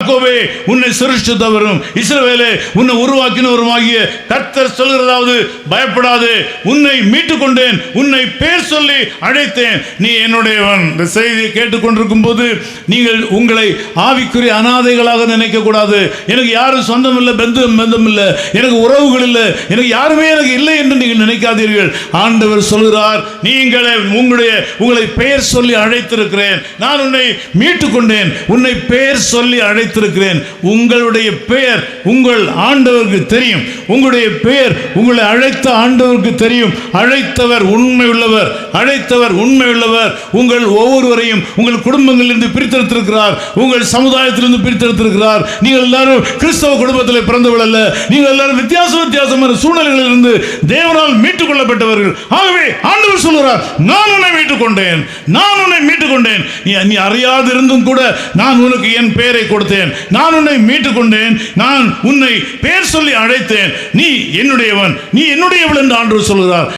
யாக்கோபே உன்னை சிருஷ்டித்தவரும் இஸ்ரவேலே உன்னை உருவாக்கினவருமாகிய கர்த்தர் சொல்கிறதாவது, பயப்படாதே, உன்னை மீட்டுக் கொண்டேன், உன்னை பேர் சொல்லி அழைத்தேன், நீ என்னுடையவன். இந்த செய்தியை கேட்டுக்கொண்டிருக்கும் போது நீங்கள் உங்களை ஆவிக்குரிய அனாதைகளாக நினைக்க கூடாது. எனக்கு யாரும் சொந்தம் இல்லை, பந்தம் இல்லை, எனக்கு உறவுகள் இல்லை, எனக்கு யாருமே எனக்கு இல்லை என்று நீங்கள் நினைக்காதீர்கள். ஆண்டவர் சொல்கிறார், உங்களை பெயர் சொல்லி அழைத்திருக்கிறேன், நான் உன்னை மீட்டுக் கொண்டேன், உன்னை பெயர் சொல்லி அழைத்திருக்கிறேன். உங்களுடைய பெயர் உங்கள் ஆண்டவருக்கு தெரியும். உங்களுடைய பெயர் உங்களை அழைத்த ஆண்டவருக்கு தெரியும். அழைத்தவர் உண்மையுள்ளவர், அழைத்தவர் உண்மையுள்ளவர். உங்கள் ஒவ்வொருவரையும் உங்கள் குடும்பங்களிலிருந்து பிரித்தெடுத்திருக்கிறார், உங்கள் சமுதாயத்திலிருந்து பிரித்தெடுத்திருக்கிறார். நீங்கள் எல்லாரும் கிறிஸ்தவ குடும்பத்தில் பிறந்தவர்கள் அல்ல, நீங்கள் எல்லாரும் வித்தியாசமான சூழ்நிலைகளில் இருந்து தேவனால் மீட்டுக் கொள்ளப்பட்டவர்கள். ஆகவே ஆண்டவர் சொல்கிறார், நான் உன்னை மீட்டுக் கொண்டேன், நான் உன்னை மீட்டுக் கொண்டேன். நீ அறியாதிருந்தும் கூட நான் உனக்கு என் பெயரை கொடுத்தேன், நான் உன்னை மீட்டுக் கொண்டேன், நான் உன்னை பெயர் சொல்லி அழைத்தேன், நீ என்னுடையவன், நீ என்னுடையவள் என்று ஆண்டவர் சொல்கிறார்.